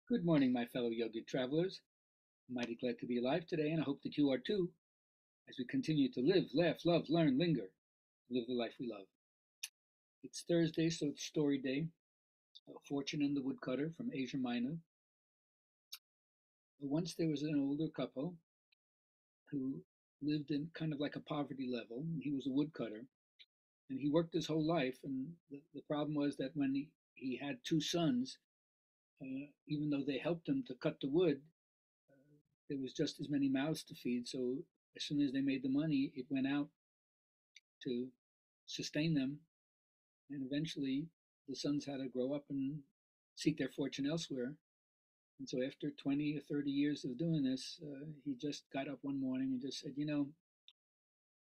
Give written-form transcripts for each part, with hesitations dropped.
Good morning, my fellow yogi travelers. I'm mighty glad to be alive today, and I hope that you are too, as we continue to live, laugh, love, learn, linger, live the life we love. It's Thursday, so it's story day. Fortune and the Woodcutter from Asia Minor. Once there was an older couple who lived in kind of like a poverty level. He was a woodcutter, and he worked his whole life. And the problem was that when he had two sons, even though they helped him to cut the wood, there was just as many mouths to feed. So as soon as they made the money, it went out to sustain them. And eventually, the sons had to grow up and seek their fortune elsewhere. And so, after 20 or 30 years of doing this, he just got up one morning and just said,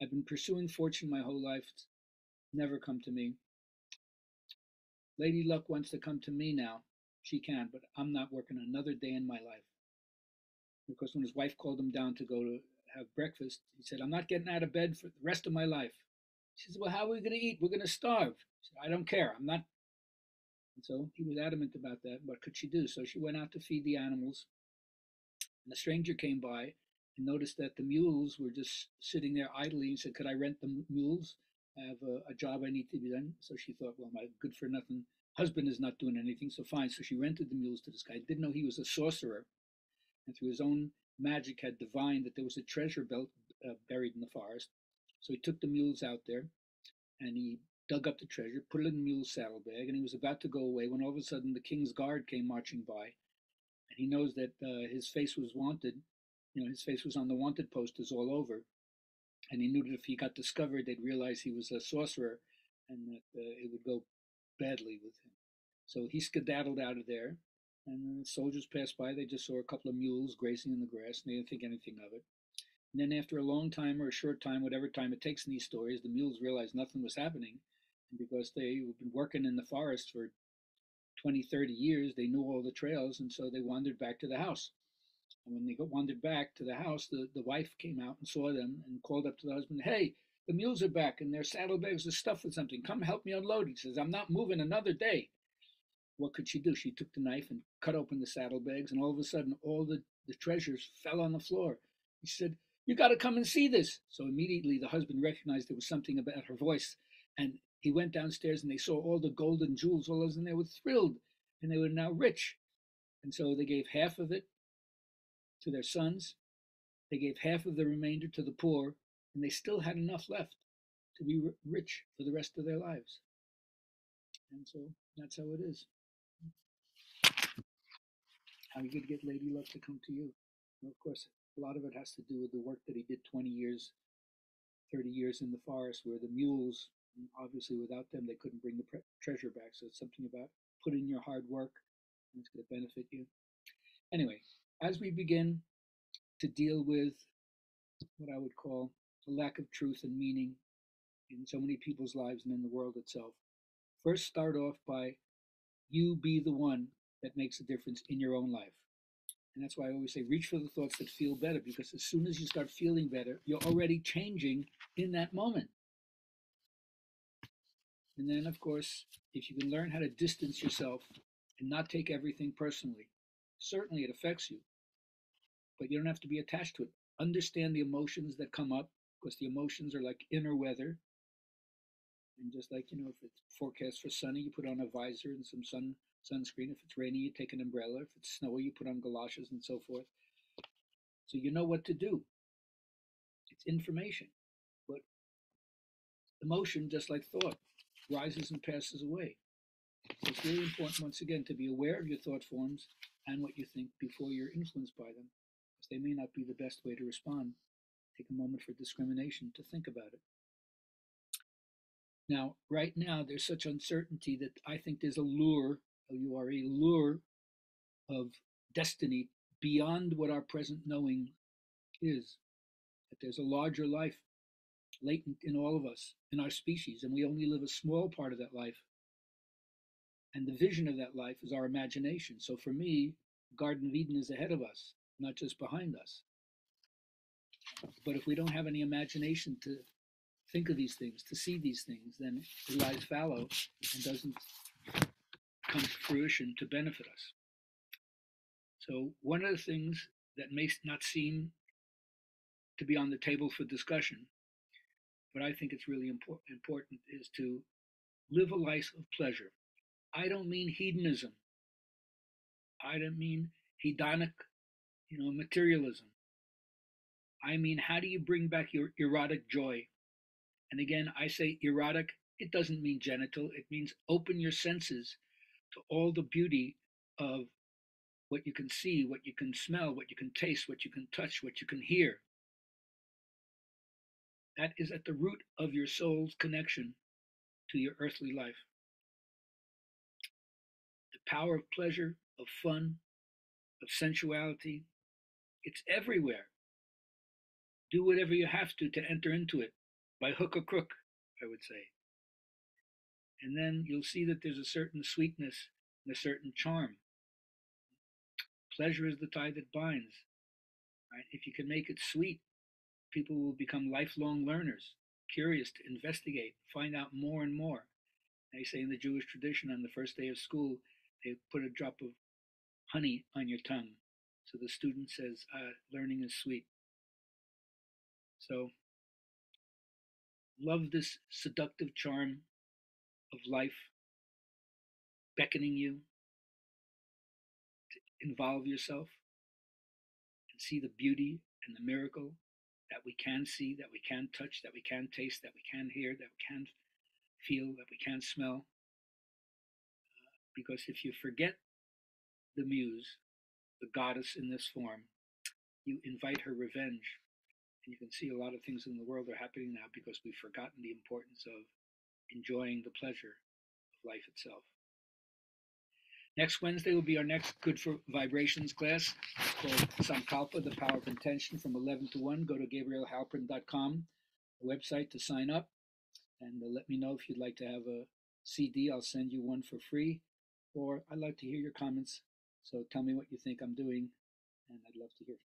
I've been pursuing fortune my whole life. It's never come to me. Lady Luck wants to come to me now. She can, but I'm not working another day in my life. Because when his wife called him down to go to have breakfast, he said, I'm not getting out of bed for the rest of my life. She said, well, how are we going to eat? We're going to starve. He said, I don't care. I'm not. And so he was adamant about that. What could she do? So she went out to feed the animals. And a stranger came by and noticed that the mules were just sitting there idly and said, could I rent the mules? I have a job I need to be done. So she thought, well, my good for nothing husband is not doing anything. So fine. So she rented the mules to this guy. Didn't know he was a sorcerer, and through his own magic had divined that there was a treasure belt buried in the forest. So he took the mules out there and he dug up the treasure, put it in the mule's saddlebag, and he was about to go away when all of a sudden the king's guard came marching by, and he knows that his face was wanted. His face was on the wanted posters all over, and he knew that if he got discovered, they'd realize he was a sorcerer, and that it would go badly with him. So he skedaddled out of there, and the soldiers passed by. They just saw a couple of mules grazing in the grass, and they didn't think anything of it. And then, after a long time or a short time, whatever time it takes in these stories, the mules realized nothing was happening. And because they had been working in the forest for 20, 30 years, they knew all the trails, and so they wandered back to the house. And when they wandered back to the house, the wife came out and saw them and called up to the husband, hey, the mules are back and their saddlebags are stuffed with something. Come help me unload. He says, I'm not moving another day. What could she do? She took the knife and cut open the saddlebags, and all of a sudden, all the treasures fell on the floor. He said, you got to come and see this. So immediately the husband recognized there was something about her voice, and he went downstairs and they saw all the gold and jewels, all those, and they were thrilled, and they were now rich. And so they gave half of it to their sons, they gave half of the remainder to the poor, and they still had enough left to be rich for the rest of their lives. And so that's how it is. How you could get Lady Luck to come to you. And of course, a lot of it has to do with the work that he did 20 years, 30 years in the forest, where the mules, obviously without them, they couldn't bring the treasure back. So it's something about put in your hard work, and it's going to benefit you. Anyway, as we begin to deal with what I would call the lack of truth and meaning in so many people's lives and in the world itself, first start off by you be the one that makes a difference in your own life. And that's why I always say reach for the thoughts that feel better, because as soon as you start feeling better, you're already changing in that moment. And then, of course, if you can learn how to distance yourself and not take everything personally, certainly it affects you, but you don't have to be attached to it. Understand the emotions that come up, because the emotions are like inner weather. And just like, if it's forecast for sunny, you put on a visor and some sunscreen. If it's rainy, you take an umbrella. If it's snowy, you put on galoshes and so forth. So you know what to do. It's information. But emotion, just like thought, rises and passes away. So it's really important, once again, to be aware of your thought forms and what you think before you're influenced by them, because they may not be the best way to respond. Take a moment for discrimination to think about it. Now, right now, there's such uncertainty that I think there's a lure, L-U-R-E, lure of destiny beyond what our present knowing is. That there's a larger life latent in all of us, in our species, and we only live a small part of that life. And the vision of that life is our imagination. So for me, Garden of Eden is ahead of us, not just behind us. But if we don't have any imagination to think of these things, to see these things, then it lies fallow and doesn't come to fruition to benefit us. So, one of the things that may not seem to be on the table for discussion, but I think it's really important, is to live a life of pleasure. I don't mean hedonism. I don't mean hedonic, materialism. I mean, how do you bring back your erotic joy? And again, I say erotic, it doesn't mean genital. It means open your senses to all the beauty of what you can see, what you can smell, what you can taste, what you can touch, what you can hear. That is at the root of your soul's connection to your earthly life. The power of pleasure, of fun, of sensuality, it's everywhere. Do whatever you have to enter into it, by hook or crook, I would say. And then you'll see that there's a certain sweetness and a certain charm. Pleasure is the tie that binds. Right? If you can make it sweet, people will become lifelong learners, curious to investigate, find out more and more. They say in the Jewish tradition, on the first day of school, they put a drop of honey on your tongue. So the student says, learning is sweet. So love this seductive charm of life, beckoning you to involve yourself and see the beauty and the miracle that we can see, that we can touch, that we can taste, that we can hear, that we can feel, that we can smell. Because if you forget the muse, the goddess in this form, you invite her revenge. And you can see a lot of things in the world are happening now because we've forgotten the importance of enjoying the pleasure of life itself. Next Wednesday will be our next Good for Vibrations class called Sankalpa, the Power of Intention, from 11 to 1. Go to GabrielHalpern.com, the website, to sign up, and let me know if you'd like to have a CD. I'll send you one for free, or I'd like to hear your comments. So tell me what you think I'm doing, and I'd love to hear